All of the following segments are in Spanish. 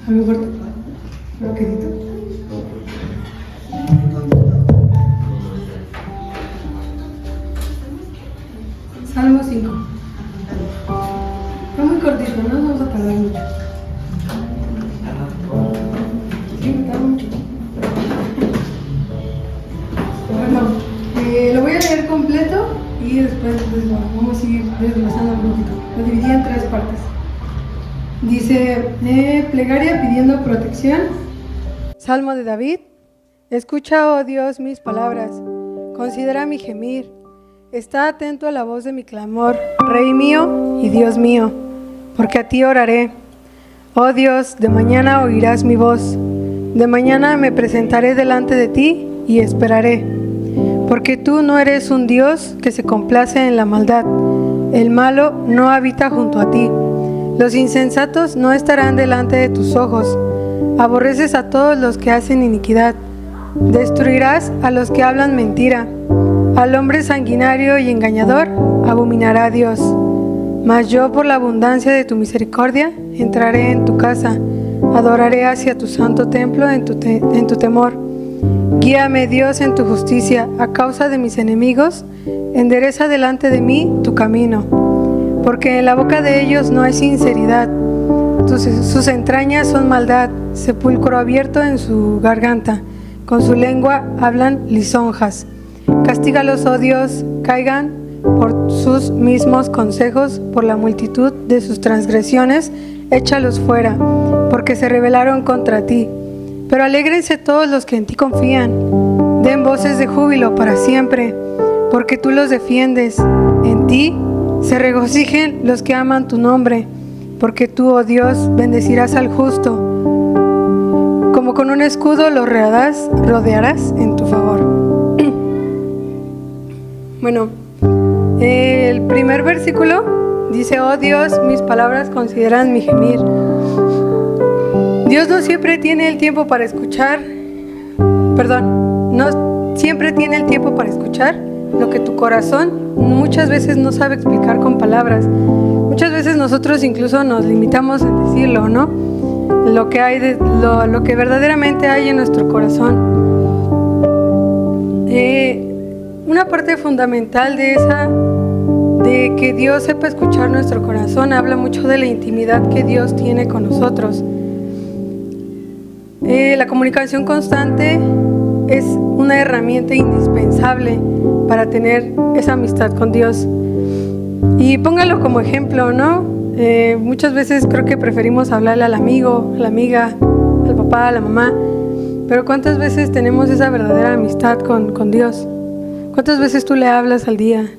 A lo mejor lo quedito. Salmo 5. Fue muy cortito, no nos vamos a tardar mucho. Sí, me tarda mucho. Bueno, lo voy a leer completo y después pues, vamos a ir desglosando un poquito. Lo dividí en 3 partes. Dice, plegaria pidiendo protección. Salmo de David. Escucha, oh Dios, mis palabras. Considera mi gemir. Está atento a la voz de mi clamor, Rey mío y Dios mío, porque a ti oraré. Oh Dios, de mañana oirás mi voz. De mañana me presentaré delante de ti y esperaré. Porque tú no eres un Dios que se complace en la maldad. El malo no habita junto a ti. Los insensatos no estarán delante de tus ojos. Aborreces a todos los que hacen iniquidad. Destruirás a los que hablan mentira. Al hombre sanguinario y engañador abominará Dios. Mas yo, por la abundancia de tu misericordia, entraré en tu casa. Adoraré hacia tu santo templo en tu temor. Guíame, Dios, en tu justicia. A causa de mis enemigos, endereza delante de mí tu camino. Porque en la boca de ellos no hay sinceridad. Sus entrañas son maldad, sepulcro abierto en su garganta. Con su lengua hablan lisonjas. Castígalos, oh Dios, caigan por sus mismos consejos, por la multitud de sus transgresiones, échalos fuera, porque se rebelaron contra ti. Pero alégrense todos los que en ti confían, den voces de júbilo para siempre, porque tú los defiendes. En ti se regocijen los que aman tu nombre, porque tú, oh Dios, bendecirás al justo. Como con un escudo lo rodearás en tu favor. Bueno, el primer versículo dice, oh Dios, mis palabras consideran mi gemir. Dios no siempre tiene el tiempo para escuchar, no siempre tiene el tiempo para escuchar lo que tu corazón muchas veces no sabe explicar con palabras. Muchas veces nosotros incluso nos limitamos en decirlo, ¿no? Lo que verdaderamente hay en nuestro corazón. Una parte fundamental de que Dios sepa escuchar nuestro corazón, habla mucho de la intimidad que Dios tiene con nosotros. La comunicación constante es una herramienta indispensable para tener esa amistad con Dios. Y póngalo como ejemplo, ¿no? Muchas veces creo que preferimos hablarle al amigo, a la amiga, al papá, a la mamá, pero ¿cuántas veces tenemos esa verdadera amistad con Dios? ¿Cuántas veces tú le hablas al día?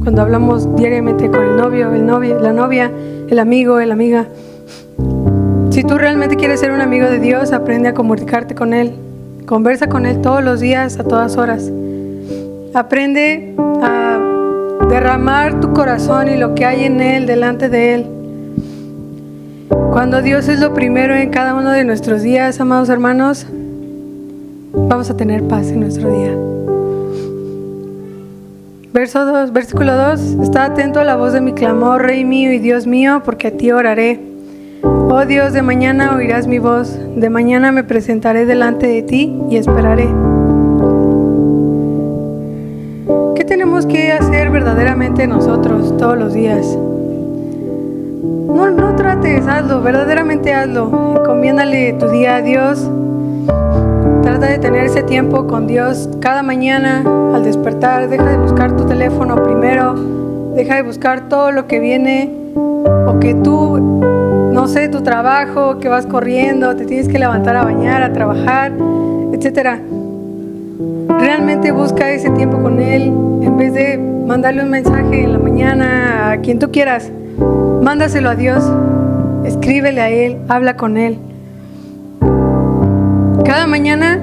Cuando hablamos diariamente con el novio, la novia, el amigo, la amiga. Si tú realmente quieres ser un amigo de Dios, aprende a comunicarte con Él. Conversa con Él todos los días, a todas horas. Aprende a derramar tu corazón y lo que hay en Él delante de Él. Cuando Dios es lo primero en cada uno de nuestros días, amados hermanos, vamos a tener paz en nuestro día. Versículo 2. Está atento a la voz de mi clamor, Rey mío y Dios mío, porque a ti oraré. Oh Dios, de mañana oirás mi voz, de mañana me presentaré delante de ti y esperaré. ¿Qué tenemos que hacer verdaderamente nosotros todos los días? No trates, hazlo, verdaderamente hazlo. Encomiéndale tu día a Dios. Trata de tener ese tiempo con Dios cada mañana al despertar. Deja de buscar tu teléfono primero. Deja de buscar todo lo que viene o que tú, no sé, tu trabajo, que vas corriendo, te tienes que levantar a bañar, a trabajar, etcétera. Realmente busca ese tiempo con Él. En vez de mandarle un mensaje en la mañana a quien tú quieras, mándaselo a Dios. Escríbele a Él, habla con Él. Cada mañana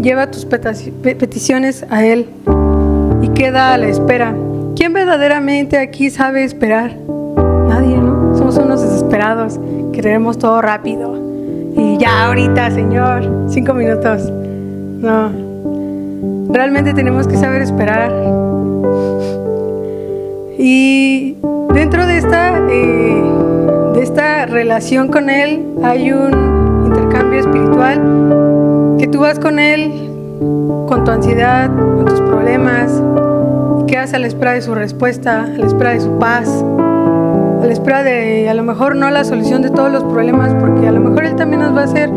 lleva tus peticiones a Él y queda a la espera. ¿Quién verdaderamente aquí sabe esperar? Nadie, ¿no? Somos unos desesperados, queremos todo rápido. Y ya ahorita, Señor, 5 minutos. No, realmente tenemos que saber esperar. Y dentro de esta relación con Él hay un intercambio cambio espiritual, que tú vas con Él, con tu ansiedad, con tus problemas, y quedas a la espera de su respuesta, a la espera de su paz, a la espera de, a lo mejor no la solución de todos los problemas, porque a lo mejor Él también nos va a hacer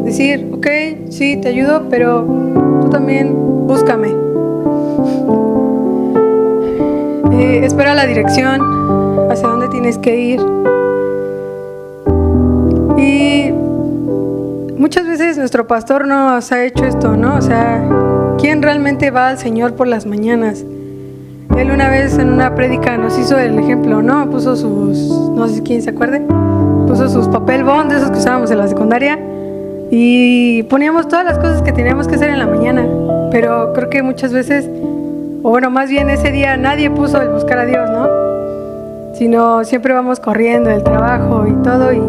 decir, ok, sí, te ayudo, pero tú también búscame. Espera la dirección, hacia dónde tienes que ir. Y muchas veces nuestro pastor nos ha hecho esto, ¿no? O sea, ¿quién realmente va al Señor por las mañanas? Él una vez en una prédica nos hizo el ejemplo, ¿no? Puso sus, no sé quién se acuerde, puso sus papel bond, esos que usábamos en la secundaria, y poníamos todas las cosas que teníamos que hacer en la mañana. Pero creo que muchas veces, o bueno, más bien ese día nadie puso el buscar a Dios, ¿no? Sino siempre vamos corriendo el trabajo y todo. ¿Y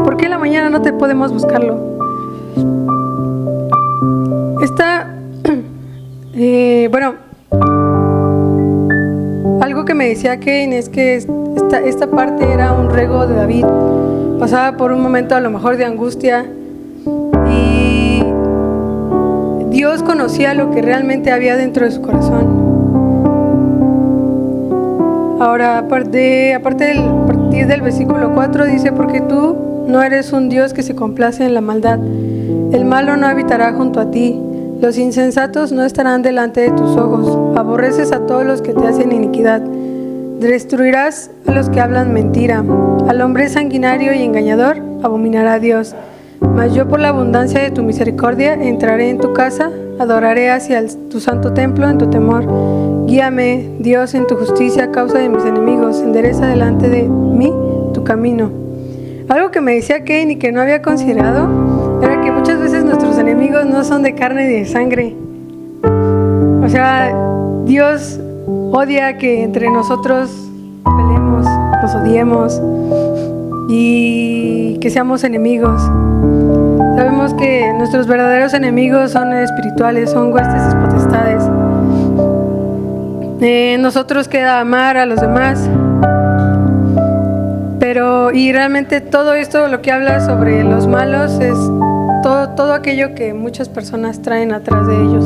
por qué en la mañana no te podemos buscarlo? Bueno, algo que me decía Kane es que esta parte era un ruego de David. Pasaba por un momento a lo mejor de angustia y Dios conocía lo que realmente había dentro de su corazón. Ahora, a partir del versículo 4 dice, porque tú no eres un Dios que se complace en la maldad. El malo no habitará junto a ti. Los insensatos no estarán delante de tus ojos. Aborreces a todos los que te hacen iniquidad. Destruirás a los que hablan mentira. Al hombre sanguinario y engañador abominará a Dios. Mas yo por la abundancia de tu misericordia entraré en tu casa, adoraré hacia tu santo templo en tu temor. Guíame, Dios, en tu justicia a causa de mis enemigos. Endereza delante de mí tu camino. Algo que me decía Kane y que no había considerado era que muchas veces nuestros enemigos no son de carne ni de sangre. O sea, Dios odia que entre nosotros peleemos, nos odiemos y que seamos enemigos. Sabemos que nuestros verdaderos enemigos son espirituales, son huestes y potestades. Nosotros queda amar a los demás. Y realmente todo esto, lo que habla sobre los malos, es todo aquello que muchas personas traen atrás de ellos.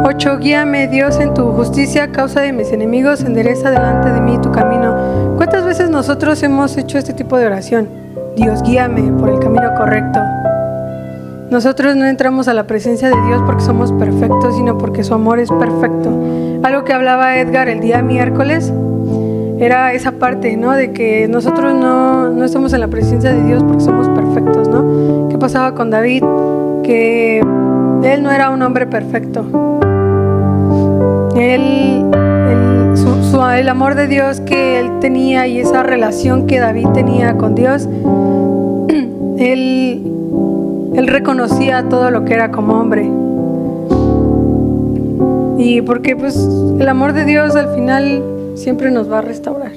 8. Guíame, Dios, en tu justicia a causa de mis enemigos, endereza delante de mí tu camino. ¿Cuántas veces nosotros hemos hecho este tipo de oración? Dios, guíame por el camino correcto. Nosotros no entramos a la presencia de Dios porque somos perfectos, sino porque su amor es perfecto. Algo que hablaba Edgar el día miércoles era esa parte, ¿no? De que nosotros no estamos en la presencia de Dios porque somos perfectos, ¿no? ¿Qué pasaba con David? Que él no era un hombre perfecto. El amor de Dios que él tenía y esa relación que David tenía con Dios, él reconocía todo lo que era como hombre. Y porque pues el amor de Dios al final siempre nos va a restaurar.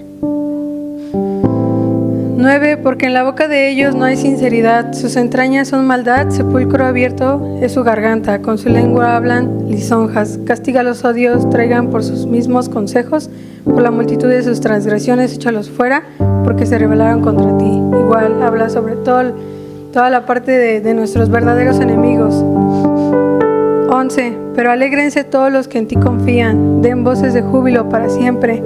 9. Porque en la boca de ellos no hay sinceridad, sus entrañas son maldad, sepulcro abierto es su garganta, con su lengua hablan lisonjas. Castígalos, oh Dios, traigan por sus mismos consejos, por la multitud de sus transgresiones, échalos fuera, porque se rebelaron contra ti. Igual habla sobre toda la parte de nuestros verdaderos enemigos. 11. Pero alégrense todos los que en ti confían, den voces de júbilo para siempre,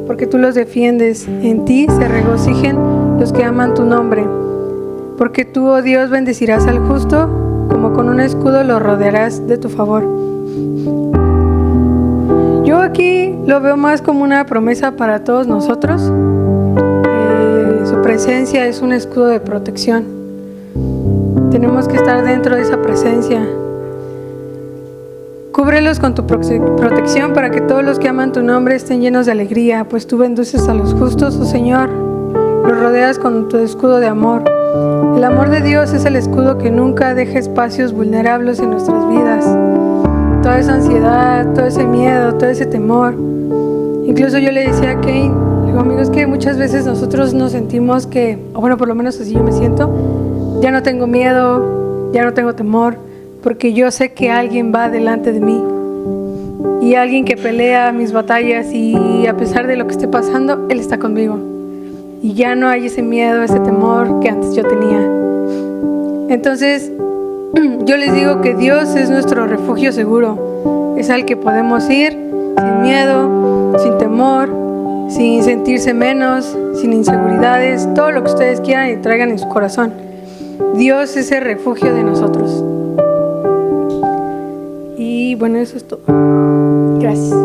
porque tú los defiendes. En ti se regocijen los que aman tu nombre, porque tú, oh Dios, bendecirás al justo, como con un escudo lo rodearás de tu favor. Yo aquí lo veo más como una promesa para todos nosotros. Su presencia es un escudo de protección. Tenemos que estar dentro de esa presencia. Cúbrelos con tu protección para que todos los que aman tu nombre estén llenos de alegría, pues tú bendices a los justos, oh Señor, los rodeas con tu escudo de amor. El amor de Dios es el escudo que nunca deja espacios vulnerables en nuestras vidas. Toda esa ansiedad, todo ese miedo, todo ese temor. Incluso yo le decía a Kane, le digo, amigo, es que muchas veces nosotros nos sentimos que, o bueno, por lo menos así yo me siento, ya no tengo miedo, ya no tengo temor, porque yo sé que alguien va delante de mí y alguien que pelea mis batallas, y a pesar de lo que esté pasando, Él está conmigo. y ya no hay ese miedo, ese temor que antes yo tenía. Entonces, yo les digo que Dios es nuestro refugio seguro, es al que podemos ir sin miedo, sin temor, sin sentirse menos, sin inseguridades, todo lo que ustedes quieran y traigan en su corazón. Dios es el refugio de nosotros. Y bueno, eso es todo. Gracias.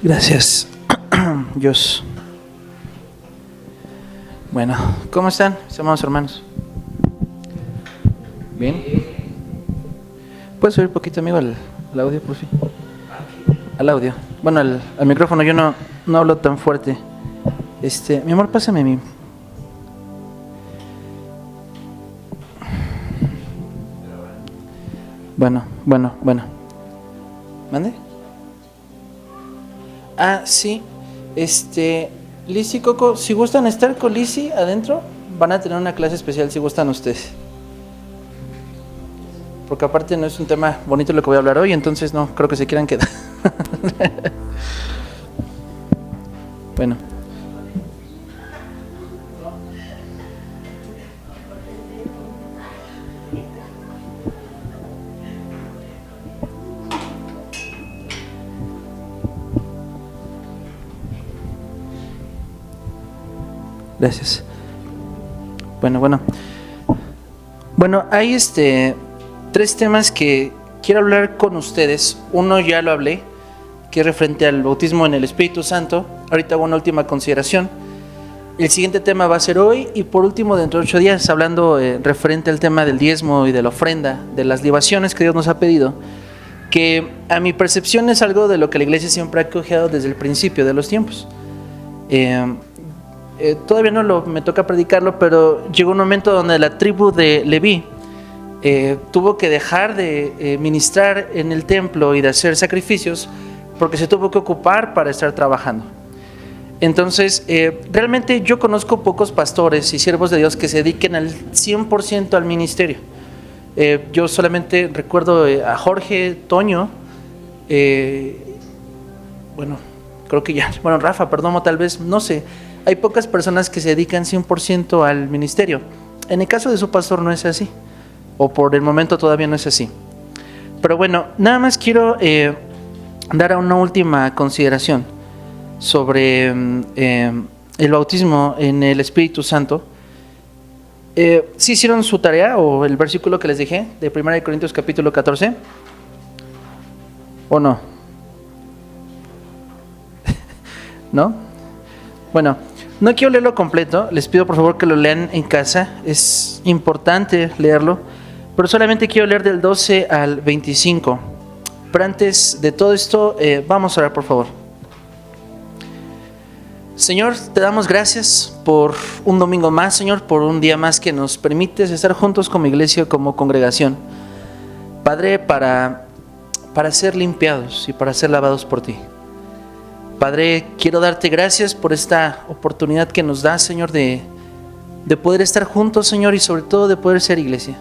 Gracias, Dios. Bueno, ¿cómo están, mis amados hermanos? ¿Bien? ¿Puedes subir un poquito, amigo, al audio, por fin? Al audio. Bueno, al micrófono, yo no hablo tan fuerte. Mi amor, pásame a mí. Bueno. ¿Mande? Ah, sí. Liz y Coco, si gustan estar con Lizzy adentro, van a tener una clase especial si gustan ustedes. Porque aparte no es un tema bonito lo que voy a hablar hoy, entonces no creo que se quieran quedar. Bueno. Gracias. Bueno, hay tres temas que quiero hablar con ustedes. Uno ya lo hablé, que es referente al bautismo en el Espíritu Santo. Ahorita hago una última consideración. El siguiente tema va a ser hoy, y por último dentro de 8 días, hablando referente al tema del diezmo y de la ofrenda, de las libaciones que Dios nos ha pedido, que a mi percepción es algo de lo que la iglesia siempre ha cojeado desde el principio de los tiempos. Todavía no me toca predicarlo, pero llegó un momento donde la tribu de Leví tuvo que dejar de ministrar en el templo y de hacer sacrificios porque se tuvo que ocupar para estar trabajando. Entonces, realmente yo conozco pocos pastores y siervos de Dios que se dediquen al 100% al ministerio. Yo solamente recuerdo a Jorge, Toño, Rafa, perdón, tal vez, no sé. Hay pocas personas que se dedican 100% al ministerio. En el caso de su pastor no es así, o por el momento todavía no es así. Pero bueno, nada más quiero dar una última consideración sobre el bautismo en el Espíritu Santo. ¿Sí hicieron su tarea o el versículo que les dije de 1 Corintios capítulo 14? ¿O no? ¿No? Bueno, no quiero leerlo completo, les pido por favor que lo lean en casa, es importante leerlo, pero solamente quiero leer del 12 al 25. Pero antes de todo esto, vamos a orar, por favor. Señor, te damos gracias por un domingo más, Señor, por un día más que nos permites estar juntos como iglesia, como congregación. Padre, para ser limpiados y para ser lavados por ti. Padre, quiero darte gracias por esta oportunidad que nos das, Señor, de poder estar juntos, Señor, y sobre todo de poder ser iglesia.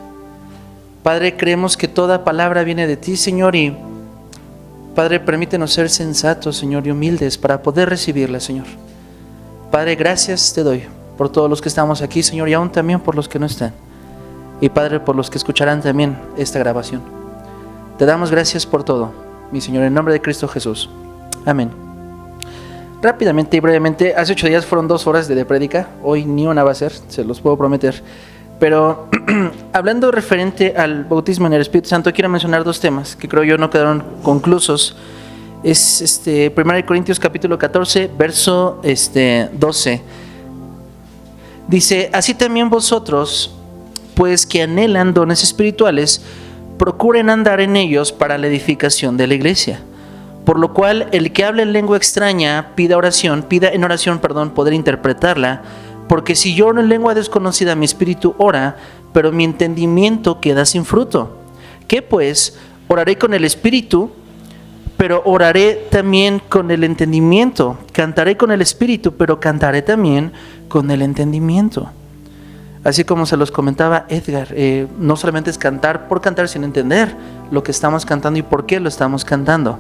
Padre, creemos que toda palabra viene de ti, Señor, y Padre, permítenos ser sensatos, Señor, y humildes para poder recibirla, Señor. Padre, gracias te doy por todos los que estamos aquí, Señor, y aún también por los que no están. Y Padre, por los que escucharán también esta grabación. Te damos gracias por todo, mi Señor, en nombre de Cristo Jesús. Amén. Rápidamente y brevemente, hace 8 días fueron 2 horas de prédica, hoy ni una va a ser, se los puedo prometer. Pero hablando referente al bautismo en el Espíritu Santo, quiero mencionar 2 temas que creo yo no quedaron conclusos. Es 1 Corintios capítulo 14, verso 12. Dice: así también vosotros, pues que anhelan dones espirituales, procuren andar en ellos para la edificación de la iglesia. Por lo cual, el que hable en lengua extraña pida en oración, poder interpretarla, porque si yo oro en lengua desconocida, mi espíritu ora, pero mi entendimiento queda sin fruto. ¿Qué pues? Oraré con el espíritu, pero oraré también con el entendimiento. Cantaré con el espíritu, pero cantaré también con el entendimiento. Así como se los comentaba Edgar, no solamente es cantar por cantar, sino entender lo que estamos cantando y por qué lo estamos cantando.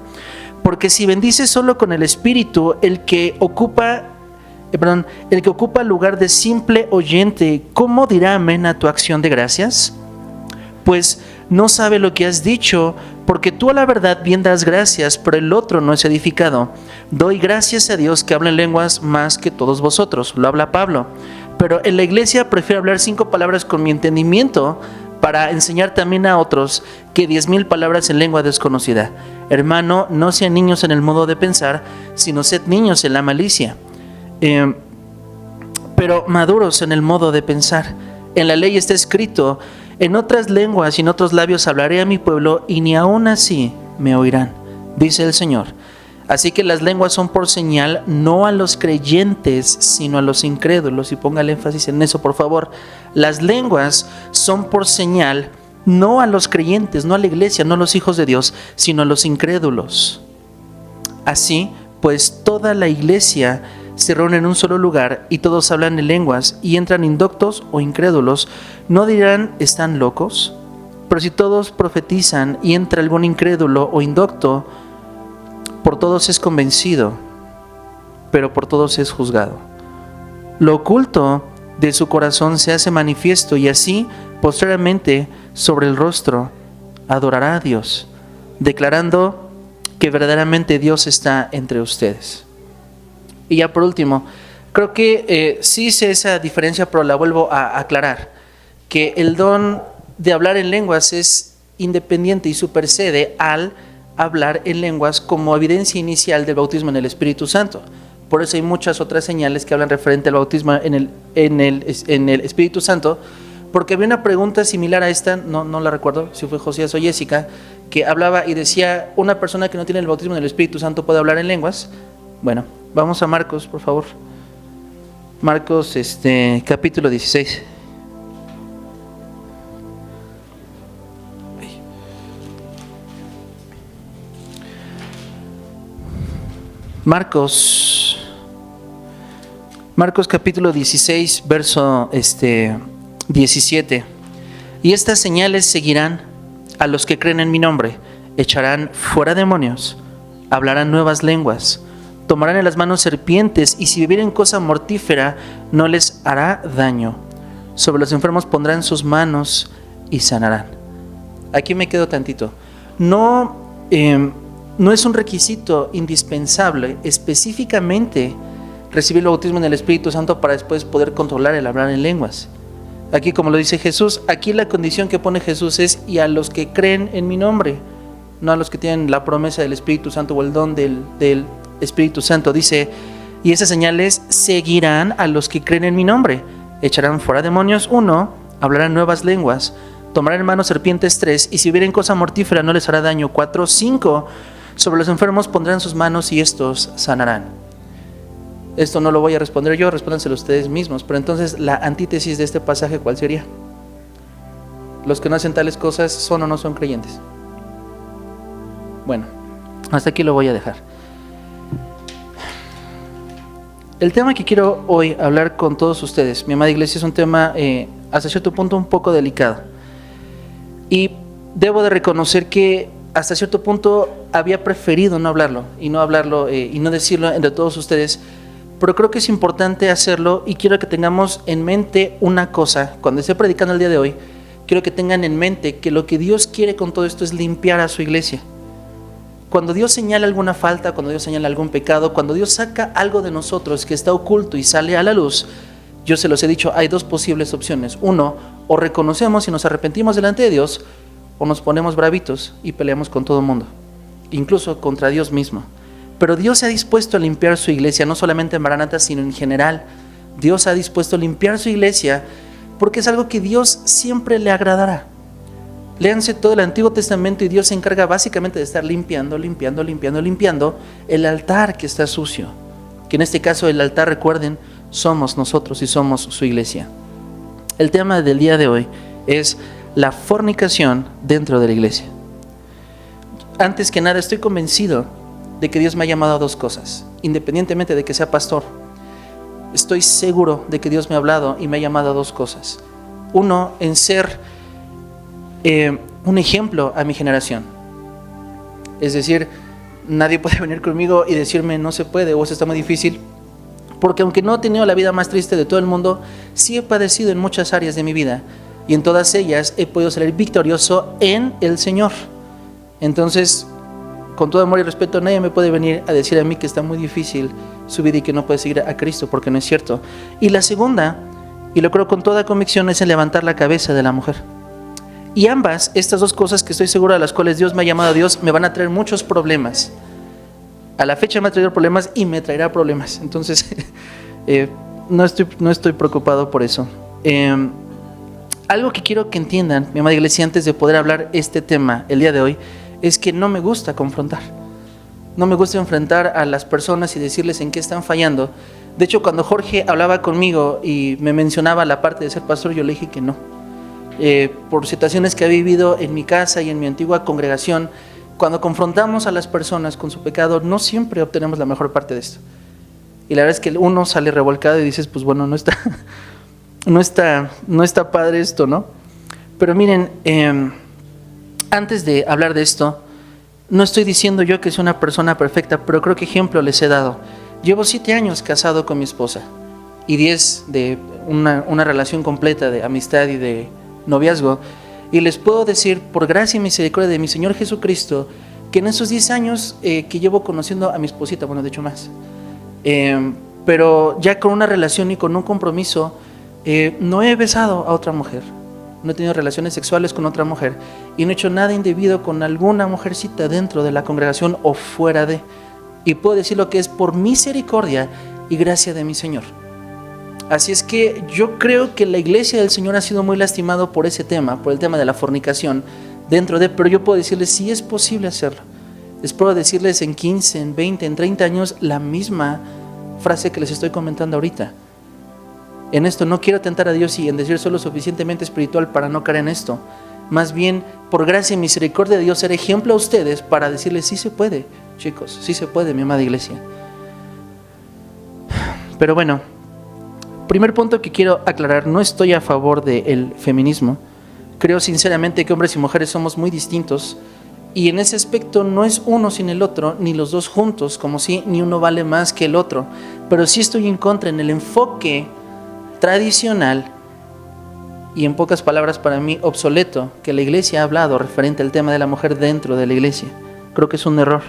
Porque si bendices solo con el espíritu, el que ocupa el lugar de simple oyente, ¿cómo dirá amén a tu acción de gracias? Pues no sabe lo que has dicho, porque tú a la verdad bien das gracias, pero el otro no es edificado. Doy gracias a Dios que habla en lenguas más que todos vosotros, lo habla Pablo. Pero en la iglesia prefiero hablar 5 palabras con mi entendimiento para enseñar también a otros que 10,000 palabras en lengua desconocida. Hermano, no sean niños en el modo de pensar, sino sed niños en la malicia. Pero maduros en el modo de pensar. En la ley está escrito: en otras lenguas y en otros labios hablaré a mi pueblo, y ni aun así me oirán, dice el Señor. Así que las lenguas son por señal, no a los creyentes, sino a los incrédulos. Y ponga el énfasis en eso, por favor. Las lenguas son por señal, no a los creyentes, no a la iglesia, no a los hijos de Dios, sino a los incrédulos. Así, pues toda la iglesia se reúne en un solo lugar y todos hablan en lenguas y entran indoctos o incrédulos. ¿No dirán, están locos? Pero si todos profetizan y entra algún incrédulo o indocto, por todos es convencido, pero por todos es juzgado. Lo oculto de su corazón se hace manifiesto, y así, posteriormente, sobre el rostro, adorará a Dios, declarando que verdaderamente Dios está entre ustedes. Y ya por último, creo que sí hice esa diferencia, pero la vuelvo a aclarar, que el don de hablar en lenguas es independiente y supersede al hablar en lenguas como evidencia inicial del bautismo en el Espíritu Santo. Por eso hay muchas otras señales que hablan referente al bautismo en el Espíritu Santo, porque había una pregunta similar a esta, no la recuerdo si fue Josías o Jessica, que hablaba y decía: ¿una persona que no tiene el bautismo en el Espíritu Santo puede hablar en lenguas? Bueno, vamos a Marcos, por favor. Marcos capítulo 16. Marcos capítulo 16, verso 17. Y estas señales seguirán a los que creen en mi nombre: echarán fuera demonios, hablarán nuevas lenguas, tomarán en las manos serpientes, y si bebieren cosa mortífera no les hará daño. Sobre los enfermos pondrán sus manos y sanarán. Aquí me quedo tantito. No es un requisito indispensable específicamente recibir el bautismo en el Espíritu Santo para después poder controlar el hablar en lenguas. Aquí, como lo dice Jesús, aquí la condición que pone Jesús es: y a los que creen en mi nombre, no a los que tienen la promesa del Espíritu Santo o el don del Espíritu Santo. Dice: y esas señales seguirán a los que creen en mi nombre: echarán fuera demonios, 1, hablarán nuevas lenguas, tomarán en manos serpientes, 3, y si hubieren cosa mortífera no les hará daño, 4, 5, sobre los enfermos pondrán sus manos y estos sanarán. Esto no lo voy a responder yo, respóndanselo ustedes mismos. Pero entonces, la antítesis de este pasaje, ¿cuál sería? ¿Los que no hacen tales cosas son o no son creyentes? Bueno, hasta aquí lo voy a dejar. El tema que quiero hoy hablar con todos ustedes, mi amada iglesia, es un tema hasta cierto punto un poco delicado. Y debo de reconocer que hasta cierto punto había preferido no hablarlo y no decirlo entre todos ustedes, pero creo que es importante hacerlo, y quiero que tengamos en mente una cosa. Cuando esté predicando el día de hoy, quiero que tengan en mente que lo que Dios quiere con todo esto es limpiar a su iglesia. Cuando Dios señala alguna falta, cuando Dios señala algún pecado, cuando Dios saca algo de nosotros que está oculto y sale a la luz, yo se los he dicho, hay 2 posibles opciones. 1, o reconocemos y nos arrepentimos delante de Dios, o nos ponemos bravitos y peleamos con todo el mundo, incluso contra Dios mismo. Pero Dios se ha dispuesto a limpiar su iglesia, no solamente en Maranata, sino en general. Dios ha dispuesto a limpiar su iglesia porque es algo que Dios siempre le agradará. Léanse todo el Antiguo Testamento y Dios se encarga básicamente de estar limpiando el altar que está sucio. Que en este caso el altar, recuerden, somos nosotros y somos su iglesia. El tema del día de hoy es la fornicación dentro de la iglesia. antes que nada, estoy convencido de que Dios me ha llamado a dos cosas, independientemente de que sea pastor. Estoy seguro de que Dios me ha hablado y me ha llamado a dos cosas. Uno, en ser un ejemplo a mi generación. Es decir, nadie puede venir conmigo y decirme no se puede o eso está muy difícil, porque aunque no he tenido la vida más triste de todo el mundo, sí he padecido en muchas áreas de mi vida y en todas ellas he podido salir victorioso en el Señor. Entonces, con todo amor y respeto, nadie me puede venir a decir a mí que está muy difícil su vida y que no puede seguir a Cristo, porque no es cierto. Y la segunda, y lo creo con toda convicción, es el levantar la cabeza de la mujer. Y ambas, estas dos cosas que estoy seguro de las cuales Dios me ha llamado a Dios, me van a traer muchos problemas. A la fecha me ha traído problemas y me traerá problemas. Entonces, no estoy preocupado por eso. Algo que quiero que entiendan, mi amada iglesia, antes de poder hablar este tema el día de hoy, es que no me gusta confrontar. No me gusta enfrentar a las personas y decirles en qué están fallando. De hecho, cuando Jorge hablaba conmigo y me mencionaba la parte de ser pastor, yo le dije que no. Por situaciones que he vivido en mi casa y en mi antigua congregación, cuando confrontamos a las personas con su pecado, no siempre obtenemos la mejor parte de esto. Y la verdad es que uno sale revolcado y dices, pues bueno, no está padre esto, ¿no? Pero miren, antes de hablar de esto, no estoy diciendo yo que soy una persona perfecta, pero creo que ejemplo les he dado. Llevo 7 años casado con mi esposa y 10 de una relación completa de amistad y de noviazgo, y les puedo decir, por gracia y misericordia de mi Señor Jesucristo, que en esos 10 años que llevo conociendo a mi esposita, bueno, de hecho más, pero ya con una relación y con un compromiso, no he besado a otra mujer, no he tenido relaciones sexuales con otra mujer y no he hecho nada indebido con alguna mujercita dentro de la congregación o fuera de, y puedo decir lo que es por misericordia y gracia de mi Señor. Así es que yo creo que la iglesia del Señor ha sido muy lastimado por ese tema, por el tema de la fornicación dentro de, pero yo puedo decirles sí es posible hacerlo. Les puedo decirles en 15, en 20, en 30 años la misma frase que les estoy comentando ahorita. En esto no quiero tentar a Dios y en decir soy lo suficientemente espiritual para no caer en esto. Más bien, por gracia y misericordia de Dios, ser ejemplo a ustedes para decirles sí se puede, chicos, sí se puede, mi amada iglesia. Pero bueno, primer punto que quiero aclarar, no estoy a favor del feminismo. Creo sinceramente que hombres y mujeres somos muy distintos y en ese aspecto no es uno sin el otro, ni los dos juntos, como si ni uno vale más que el otro. Pero sí estoy en contra en el enfoque tradicional y en pocas palabras para mí obsoleto que la iglesia ha hablado referente al tema de la mujer dentro de la iglesia. Creo que es un error.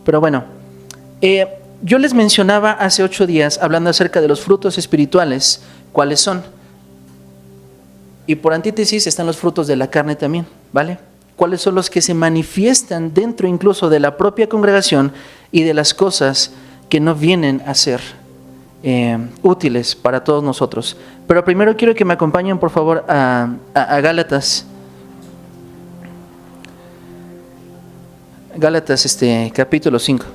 Pero bueno, yo les mencionaba hace 8 días hablando acerca de los frutos espirituales, cuáles son. Y por antítesis están los frutos de la carne también, ¿vale? Cuáles son los que se manifiestan dentro incluso de la propia congregación y de las cosas que no vienen a ser útiles para todos nosotros. Pero primero quiero que me acompañen por favor a Gálatas. Gálatas capítulo 5.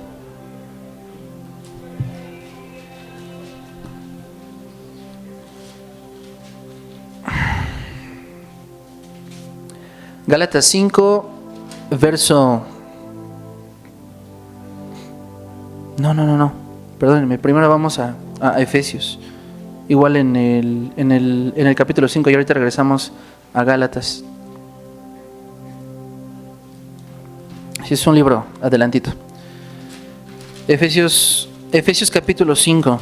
Gálatas 5, verso... No. Perdónenme, primero vamos a Efesios. Igual en el capítulo 5 y ahorita regresamos a Gálatas. Sí, es un libro, adelantito. Efesios capítulo 5.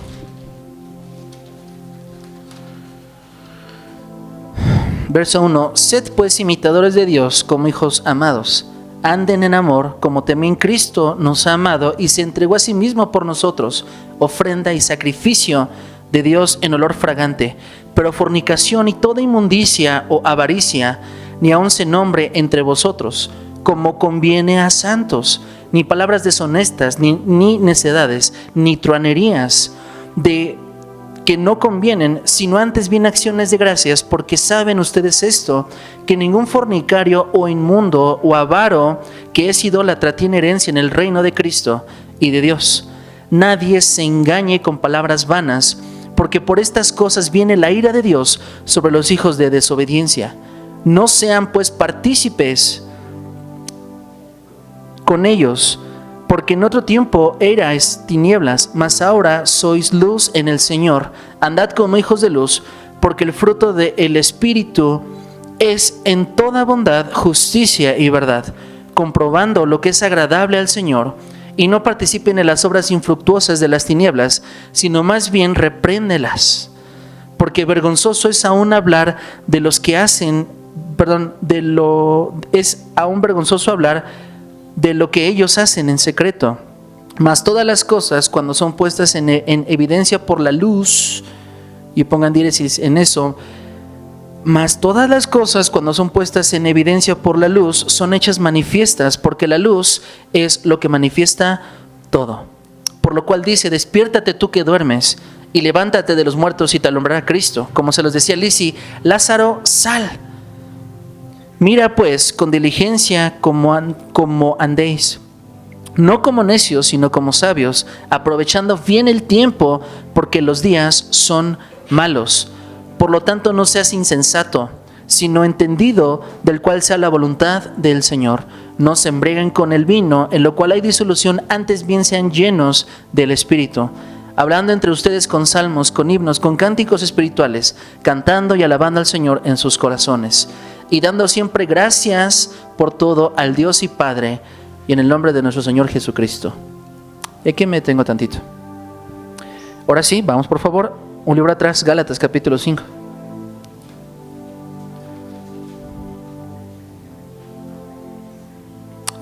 Verso 1, sed pues imitadores de Dios como hijos amados, anden en amor como también Cristo nos ha amado y se entregó a sí mismo por nosotros, ofrenda y sacrificio de Dios en olor fragante. Pero fornicación y toda inmundicia o avaricia ni aun se nombre entre vosotros, como conviene a santos, ni palabras deshonestas, ni necedades, ni truanerías de que no convienen, sino antes bien acciones de gracias, porque saben ustedes esto, que ningún fornicario o inmundo o avaro que es idólatra tiene herencia en el reino de Cristo y de Dios. Nadie se engañe con palabras vanas, porque por estas cosas viene la ira de Dios sobre los hijos de desobediencia. No sean pues partícipes con ellos, porque en otro tiempo erais tinieblas, mas ahora sois luz en el Señor. Andad como hijos de luz, porque el fruto del Espíritu es en toda bondad, justicia y verdad, comprobando lo que es agradable al Señor, y no participen en las obras infructuosas de las tinieblas, sino más bien repréndelas. Porque vergonzoso es aún hablar de los que hacen, es aún vergonzoso hablar de lo que ellos hacen en secreto. Mas todas las cosas, cuando son puestas en evidencia por la luz, y pongan diéresis en eso, mas todas las cosas, cuando son puestas en evidencia por la luz, son hechas manifiestas, porque la luz es lo que manifiesta todo. Por lo cual dice: despiértate tú que duermes, y levántate de los muertos y te alumbrará Cristo. Como se los decía Lisi: Lázaro, sal. Mira pues con diligencia como andéis, no como necios, sino como sabios, aprovechando bien el tiempo, porque los días son malos. Por lo tanto, no seas insensato, sino entendido del cual sea la voluntad del Señor. No se embriaguen con el vino, en lo cual hay disolución, antes bien sean llenos del Espíritu, hablando entre ustedes con salmos, con himnos, con cánticos espirituales, cantando y alabando al Señor en sus corazones, y dando siempre gracias por todo al Dios y Padre, y en el nombre de nuestro Señor Jesucristo. Y aquí me detengo tantito. Ahora sí, vamos por favor, un libro atrás, Gálatas capítulo 5.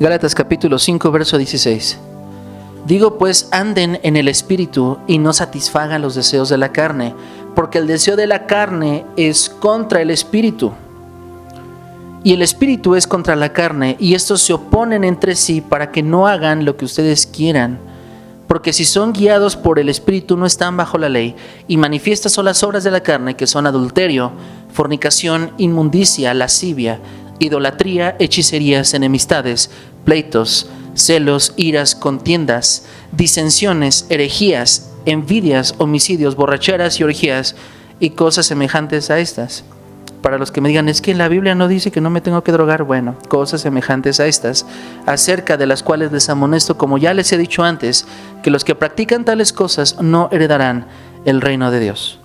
Gálatas capítulo 5, verso 16. Digo pues, anden en el Espíritu y no satisfagan los deseos de la carne, porque el deseo de la carne es contra el Espíritu, y el Espíritu es contra la carne, y estos se oponen entre sí para que no hagan lo que ustedes quieran. Porque si son guiados por el Espíritu, no están bajo la ley, y manifiestas son las obras de la carne, que son adulterio, fornicación, inmundicia, lascivia, idolatría, hechicerías, enemistades, pleitos, celos, iras, contiendas, disensiones, herejías, envidias, homicidios, borracheras y orgías, y cosas semejantes a estas. Para los que me digan: es que la Biblia no dice que no me tengo que drogar. Bueno, cosas semejantes a estas, acerca de las cuales les amonesto, como ya les he dicho antes, que los que practican tales cosas no heredarán el reino de Dios.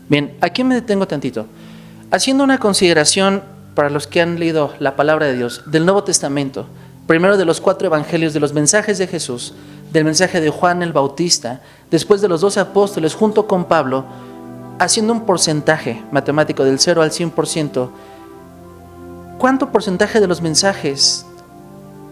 Bien, aquí me detengo tantito, haciendo una consideración para los que han leído la palabra de Dios del Nuevo Testamento, primero de los 4 evangelios, de los mensajes de Jesús, del mensaje de Juan el Bautista, después de los 12 apóstoles junto con Pablo, haciendo un porcentaje matemático del 0 al 100%, ¿cuánto porcentaje de los mensajes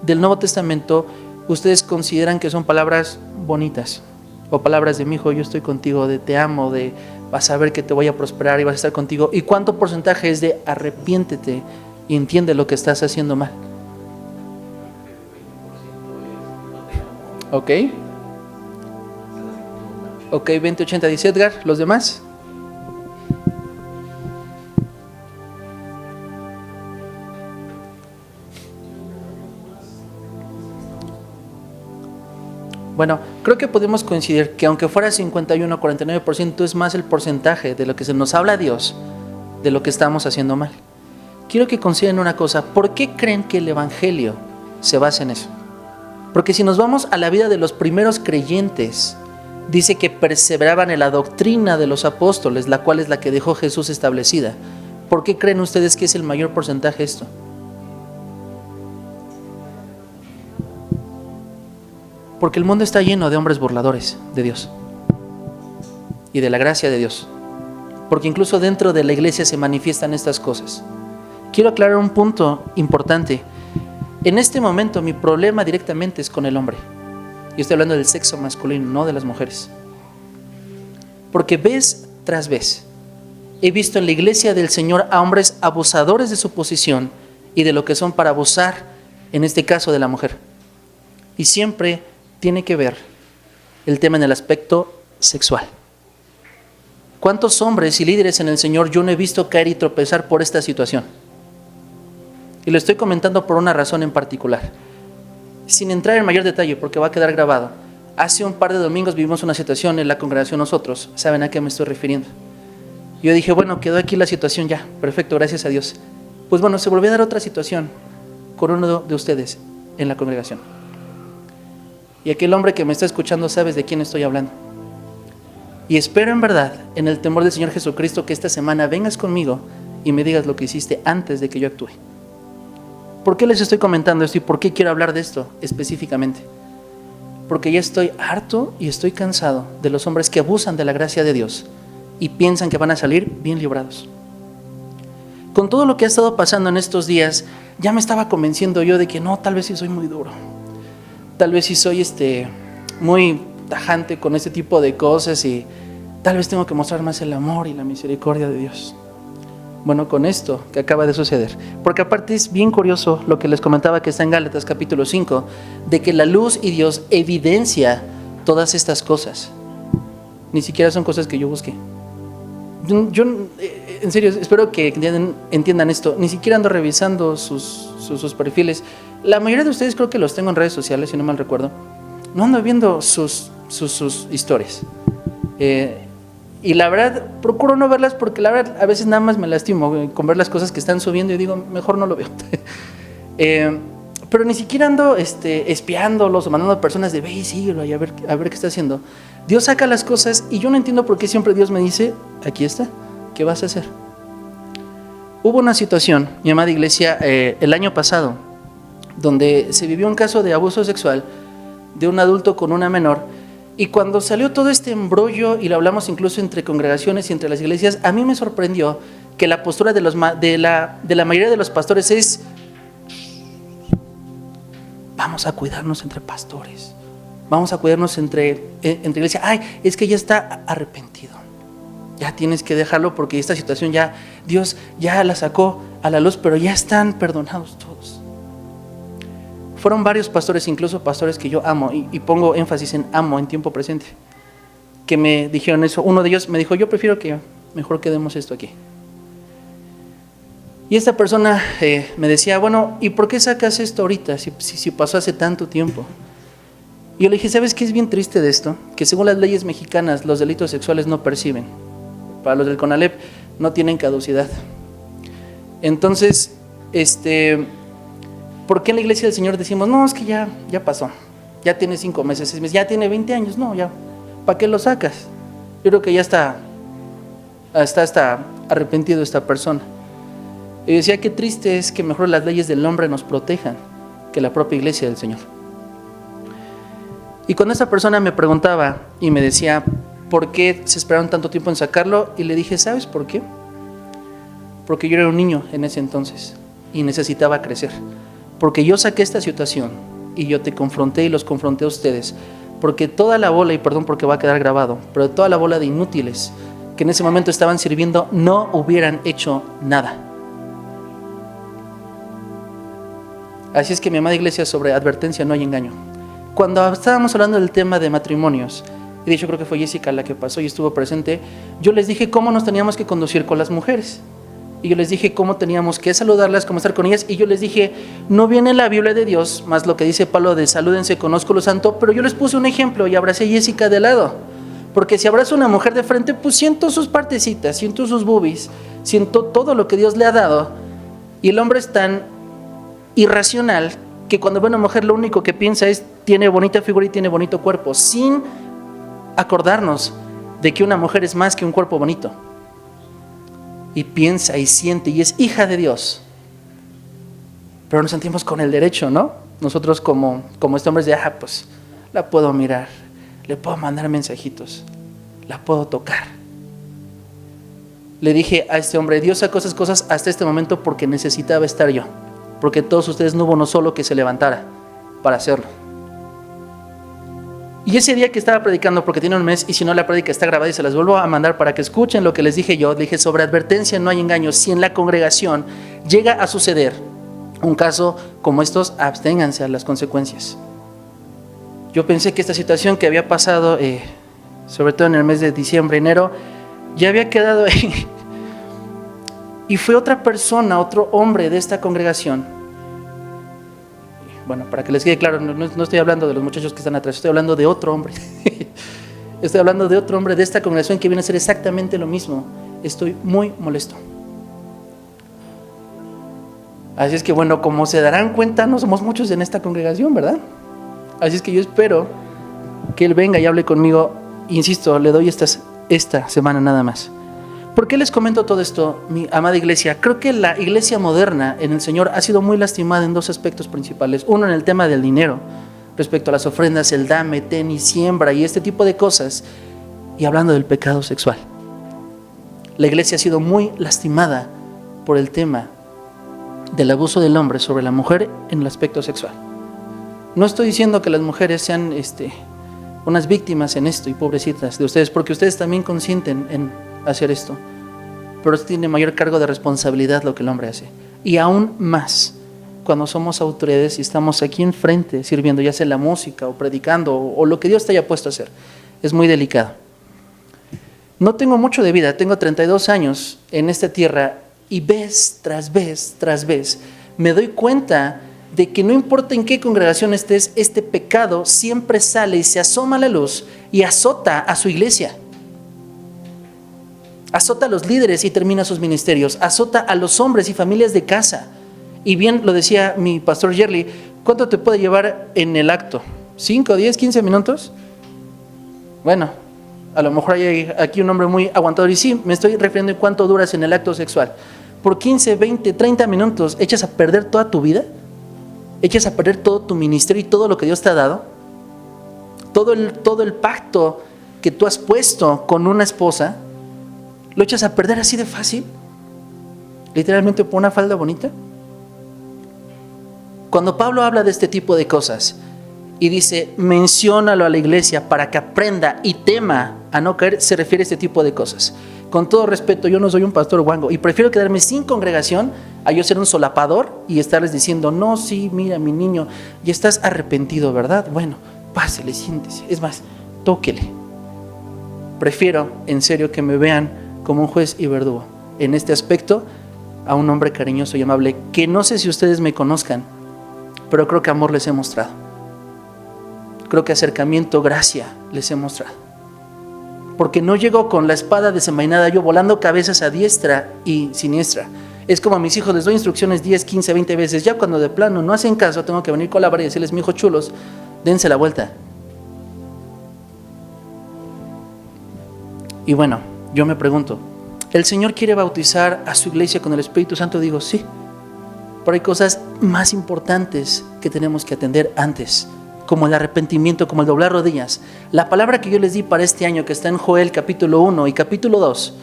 del Nuevo Testamento ustedes consideran que son palabras bonitas? O palabras de: mi hijo, yo estoy contigo, de te amo, de vas a ver que te voy a prosperar y vas a estar contigo. ¿Y cuánto porcentaje es de arrepiéntete y entiende lo que estás haciendo mal? Ok. Ok, 20, 80, dice Edgar. ¿Los demás? Bueno, creo que podemos coincidir que aunque fuera 51 o 49%, es más el porcentaje de lo que se nos habla a Dios de lo que estamos haciendo mal. Quiero que consideren una cosa: ¿por qué creen que el Evangelio se basa en eso? Porque si nos vamos a la vida de los primeros creyentes, dice que perseveraban en la doctrina de los apóstoles, la cual es la que dejó Jesús establecida. ¿Por qué creen ustedes que es el mayor porcentaje esto? Porque el mundo está lleno de hombres burladores de Dios y de la gracia de Dios. Porque incluso dentro de la iglesia se manifiestan estas cosas. Quiero aclarar un punto importante. En este momento mi problema directamente es con el hombre. Y estoy hablando del sexo masculino, no de las mujeres. Porque vez tras vez he visto en la iglesia del Señor a hombres abusadores de su posición y de lo que son para abusar, en este caso, de la mujer. Y siempre tiene que ver el tema en el aspecto sexual. ¿Cuántos hombres y líderes en el Señor yo no he visto caer y tropezar por esta situación? Y lo estoy comentando por una razón en particular, sin entrar en mayor detalle porque va a quedar grabado. Hace un par de domingos vivimos una situación en la congregación nosotros. ¿Saben a qué me estoy refiriendo? Yo dije: bueno, quedó aquí la situación ya, perfecto, gracias a Dios. Pues bueno, se volvió a dar otra situación con uno de ustedes. en la congregación. Y aquel hombre que me está escuchando sabes de quién estoy hablando. Y espero en verdad, en el temor del Señor Jesucristo, que esta semana vengas conmigo y me digas lo que hiciste antes de que yo actúe. ¿Por qué les estoy comentando esto y por qué quiero hablar de esto específicamente? Porque ya estoy harto y estoy cansado de los hombres que abusan de la gracia de Dios y piensan que van a salir bien librados. Con todo lo que ha estado pasando en estos días, ya me estaba convenciendo yo de que no, tal vez sí soy muy duro. Tal vez sí soy muy tajante con este tipo de cosas y tal vez tengo que mostrar más el amor y la misericordia de Dios. Bueno, con esto que acaba de suceder, porque aparte es bien curioso lo que les comentaba que está en Gálatas capítulo 5, de que la luz y Dios evidencia todas estas cosas. Ni siquiera son cosas que yo busqué. Yo en serio, espero que entiendan esto. Ni siquiera ando revisando sus perfiles. La mayoría de ustedes creo que los tengo en redes sociales, si no mal recuerdo. No ando viendo sus historias. Y la verdad, procuro no verlas porque la verdad a veces nada más me lastimo con ver las cosas que están subiendo y digo, mejor no lo veo. Pero ni siquiera ando espiándolos o mandando personas de ve y síguelo y a ver qué está haciendo. Dios saca las cosas y yo no entiendo por qué siempre Dios me dice, aquí está, ¿qué vas a hacer? Hubo una situación, mi amada iglesia, el año pasado, donde se vivió un caso de abuso sexual de un adulto con una menor. Y cuando salió todo este embrollo, y lo hablamos incluso entre congregaciones y entre las iglesias, a mí me sorprendió que la postura de la mayoría de los pastores es: vamos a cuidarnos entre pastores, vamos a cuidarnos entre iglesias. Ay, es que ya está arrepentido, ya tienes que dejarlo porque esta situación ya, Dios ya la sacó a la luz, pero ya están perdonados todos. Fueron varios pastores, incluso pastores que yo amo, y pongo énfasis en amo en tiempo presente, que me dijeron eso. Uno de ellos me dijo, yo prefiero que mejor quedemos esto aquí. Y esta persona me decía, bueno, ¿y por qué sacas esto ahorita si pasó hace tanto tiempo? Y yo le dije, ¿sabes qué es bien triste de esto? Que según las leyes mexicanas, los delitos sexuales no perciben. Para los del CONALEP no tienen caducidad. Entonces, ¿por qué en la iglesia del Señor decimos, no, es que ya pasó, ya tiene 5 meses, 6 meses, ya tiene 20 años? No, ya, ¿para qué lo sacas? Yo creo que ya está arrepentido esta persona. Y decía, qué triste es que mejor las leyes del hombre nos protejan que la propia iglesia del Señor. Y cuando esa persona me preguntaba y me decía, ¿por qué se esperaron tanto tiempo en sacarlo? Y le dije, ¿sabes por qué? Porque yo era un niño en ese entonces y necesitaba crecer. Porque yo saqué esta situación y yo te confronté y los confronté a ustedes, porque toda la bola, y perdón porque va a quedar grabado, pero toda la bola de inútiles que en ese momento estaban sirviendo no hubieran hecho nada. Así es que, mi amada iglesia, sobre advertencia no hay engaño. Cuando estábamos hablando del tema de matrimonios, y de hecho creo que fue Jessica la que pasó y estuvo presente, yo les dije cómo nos teníamos que conducir con las mujeres. Y yo les dije cómo teníamos que saludarlas, cómo estar con ellas. Y yo les dije, no viene la Biblia de Dios, más lo que dice Pablo de salúdense con ósculo santo, pero yo les puse un ejemplo y abracé a Jessica de lado. Porque si abrazo a una mujer de frente, pues siento sus partecitas, siento sus boobies, siento todo lo que Dios le ha dado. Y el hombre es tan irracional que cuando ve a una mujer lo único que piensa es, tiene bonita figura y tiene bonito cuerpo, sin acordarnos de que una mujer es más que un cuerpo bonito. Y piensa y siente y es hija de Dios. Pero nos sentimos con el derecho, ¿no? Nosotros como este hombre es de, pues la puedo mirar, le puedo mandar mensajitos, la puedo tocar. Le dije a este hombre, Dios sacó esas cosas hasta este momento porque necesitaba estar yo, porque todos ustedes no hubo uno solo que se levantara para hacerlo. Y ese día que estaba predicando, porque tiene un mes, y si no la prédica está grabada y se las vuelvo a mandar para que escuchen lo que les dije yo, dije, sobre advertencia no hay engaño. Si en la congregación llega a suceder un caso como estos, absténganse a las consecuencias. Yo pensé que esta situación que había pasado, sobre todo en el mes de diciembre, enero, ya había quedado ahí. Y fue otra persona, otro hombre de esta congregación. Bueno, para que les quede claro, no estoy hablando de los muchachos que están atrás, estoy hablando de otro hombre. Estoy hablando de otro hombre de esta congregación que viene a hacer exactamente lo mismo. Estoy muy molesto. Así es que bueno, como se darán cuenta, no somos muchos en esta congregación, ¿verdad? Así es que yo espero que Él venga y hable conmigo. Insisto, le doy esta semana nada más. ¿Por qué les comento todo esto, mi amada iglesia? Creo que la iglesia moderna en el Señor ha sido muy lastimada en dos aspectos principales. Uno, en el tema del dinero, respecto a las ofrendas, el dame, ten y siembra y este tipo de cosas. Y hablando del pecado sexual. La iglesia ha sido muy lastimada por el tema del abuso del hombre sobre la mujer en el aspecto sexual. No estoy diciendo que las mujeres sean unas víctimas en esto y pobrecitas de ustedes, porque ustedes también consienten en hacer esto, pero tiene mayor cargo de responsabilidad lo que el hombre hace, y aún más cuando somos autoridades y estamos aquí enfrente sirviendo, ya sea en la música o predicando o lo que Dios te haya puesto a hacer. Es muy delicado. No tengo mucho de vida, tengo 32 años en esta tierra y vez tras vez tras vez me doy cuenta de que no importa en qué congregación estés, este pecado siempre sale y se asoma a la luz y azota a su iglesia. Azota a los líderes y termina sus ministerios. Azota a los hombres y familias de casa. Y bien lo decía mi pastor Jerry, ¿cuánto te puede llevar en el acto? ¿5, 10, 15 minutos? Bueno, a lo mejor hay aquí un hombre muy aguantador. Y sí, me estoy refiriendo en cuánto duras en el acto sexual. Por 15, 20, 30 minutos, ¿echas a perder toda tu vida? ¿Echas a perder todo tu ministerio y todo lo que Dios te ha dado? Todo el pacto que tú has puesto con una esposa, ¿lo echas a perder así de fácil? Literalmente por una falda bonita. Cuando Pablo habla de este tipo de cosas y dice, menciónalo a la iglesia para que aprenda y tema a no caer, se refiere a este tipo de cosas. Con todo respeto, yo no soy un pastor guango y prefiero quedarme sin congregación a yo ser un solapador y estarles diciendo, no, sí, mira, mi niño, ya estás arrepentido, ¿verdad? Bueno, pásele, siéntese. Es más, tóquele. Prefiero, en serio, que me vean como un juez y verdugo en este aspecto a un hombre cariñoso y amable que no sé si ustedes me conozcan, pero creo que amor les he mostrado, creo que acercamiento, gracia les he mostrado, porque no llego con la espada desenvainada yo volando cabezas a diestra y siniestra. Es como a mis hijos les doy instrucciones 10, 15, 20 veces, ya cuando de plano no hacen caso tengo que venir con la vara y decirles, mi hijo chulos, dense la vuelta. Y bueno, yo me pregunto, ¿el Señor quiere bautizar a su iglesia con el Espíritu Santo? Digo, sí, pero hay cosas más importantes que tenemos que atender antes, como el arrepentimiento, como el doblar rodillas. La palabra que yo les di para este año, que está en Joel capítulo 1 y capítulo 2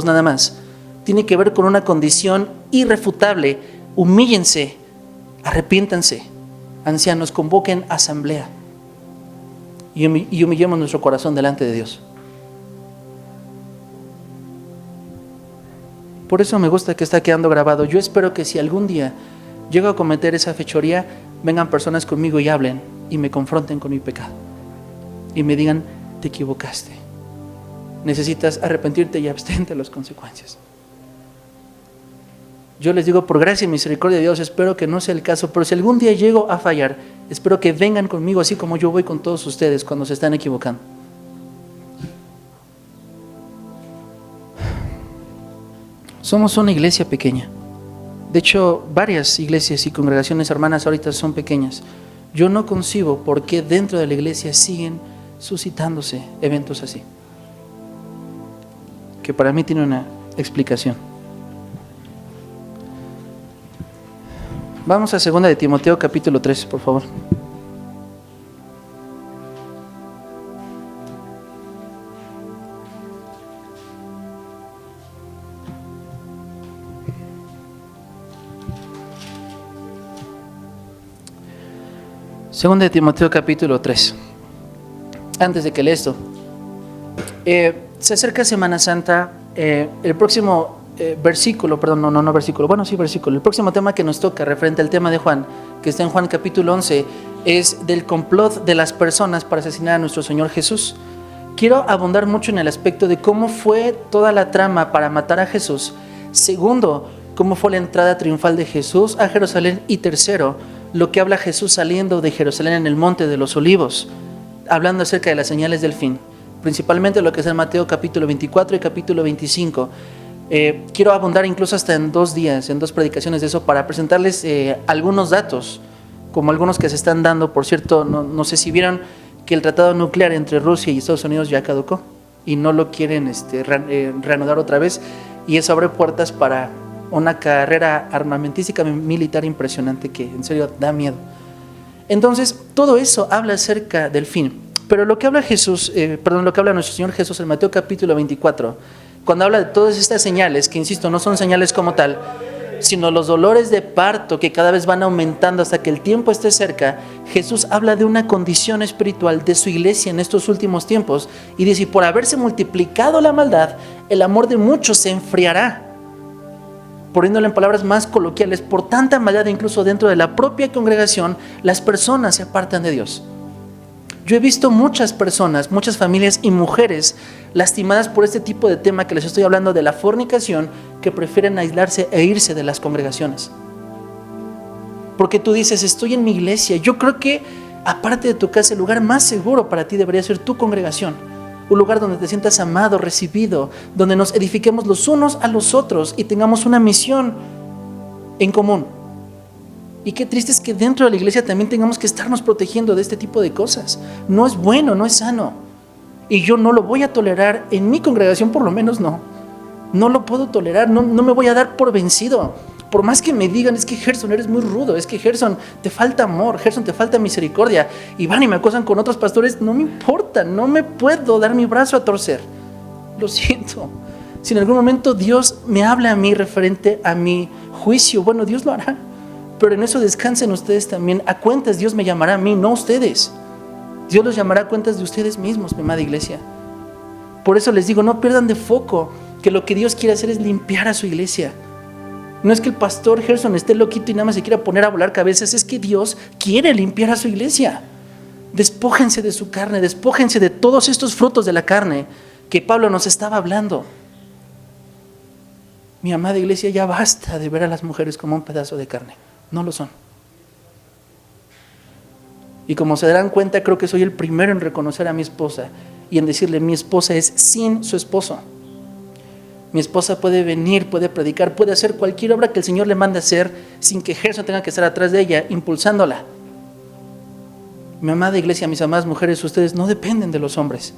nada más, tiene que ver con una condición irrefutable. Humíllense, arrepiéntanse, ancianos, convoquen asamblea y humillemos nuestro corazón delante de Dios. Por eso me gusta que está quedando grabado. Yo espero que si algún día llego a cometer esa fechoría, vengan personas conmigo y hablen y me confronten con mi pecado y me digan, te equivocaste, necesitas arrepentirte y abstente de las consecuencias. Yo les digo, por gracia y misericordia de Dios, espero que no sea el caso, pero si algún día llego a fallar, espero que vengan conmigo así como yo voy con todos ustedes cuando se están equivocando. Somos una iglesia pequeña. De hecho, varias iglesias y congregaciones hermanas ahorita son pequeñas. Yo no concibo por qué dentro de la iglesia siguen suscitándose eventos así, que para mí tiene una explicación. Vamos a 2 de Timoteo capítulo 3, por favor. Segunda de Timoteo capítulo 3. Antes de que lea esto, se acerca Semana Santa. El próximo versículo. El próximo tema que nos toca referente al tema de Juan, que está en Juan capítulo 11, es del complot de las personas para asesinar a nuestro Señor Jesús. Quiero abundar mucho en el aspecto de cómo fue toda la trama para matar a Jesús. Segundo, cómo fue la entrada triunfal de Jesús a Jerusalén. Y tercero, lo que habla Jesús saliendo de Jerusalén en el Monte de los Olivos, hablando acerca de las señales del fin, principalmente lo que es en Mateo capítulo 24 y capítulo 25. Quiero abundar incluso hasta en 2 días, en 2 predicaciones de eso, para presentarles algunos datos, como algunos que se están dando. Por cierto, no sé si vieron que el tratado nuclear entre Rusia y Estados Unidos ya caducó y no lo quieren reanudar otra vez, y eso abre puertas para una carrera armamentística militar impresionante que en serio da miedo. Entonces, todo eso habla acerca del fin. Pero lo que habla lo que habla nuestro Señor Jesús en Mateo capítulo 24, cuando habla de todas estas señales, que insisto, no son señales como tal, sino los dolores de parto que cada vez van aumentando hasta que el tiempo esté cerca, Jesús habla de una condición espiritual de su iglesia en estos últimos tiempos, y dice: por haberse multiplicado la maldad, el amor de muchos se enfriará. Poniéndolo en palabras más coloquiales, por tanta maldad incluso dentro de la propia congregación, las personas se apartan de Dios. Yo he visto muchas personas, muchas familias y mujeres lastimadas por este tipo de tema que les estoy hablando, de la fornicación, que prefieren aislarse e irse de las congregaciones. Porque tú dices: estoy en mi iglesia. Yo creo que, aparte de tu casa, el lugar más seguro para ti debería ser tu congregación. Un lugar donde te sientas amado, recibido, donde nos edifiquemos los unos a los otros y tengamos una misión en común. Y qué triste es que dentro de la iglesia también tengamos que estarnos protegiendo de este tipo de cosas. No es bueno, no es sano. Y yo no lo voy a tolerar en mi congregación, por lo menos no. No lo puedo tolerar, no me voy a dar por vencido. Por más que me digan: es que Gerson, eres muy rudo, es que Gerson, te falta amor, Gerson, te falta misericordia, y van y me acusan con otros pastores, no me importa, no me puedo dar mi brazo a torcer. Lo siento. Si en algún momento Dios me habla a mí referente a mi juicio, bueno, Dios lo hará. Pero en eso descansen ustedes también. A cuentas Dios me llamará a mí, no a ustedes. Dios los llamará a cuentas de ustedes mismos, mi amada iglesia. Por eso les digo, no pierdan de foco que lo que Dios quiere hacer es limpiar a su iglesia. No es que el pastor Gerson esté loquito y nada más se quiera poner a volar cabezas, es que Dios quiere limpiar a su iglesia. Despójense de su carne, despójense de todos estos frutos de la carne que Pablo nos estaba hablando. Mi amada iglesia, ya basta de ver a las mujeres como un pedazo de carne. No lo son. Y como se darán cuenta, creo que soy el primero en reconocer a mi esposa y en decirle: mi esposa es sin su esposo. Mi esposa puede venir, puede predicar, puede hacer cualquier obra que el Señor le mande hacer sin que Gerson tenga que estar atrás de ella, impulsándola. Mi amada iglesia, mis amadas mujeres, ustedes no dependen de los hombres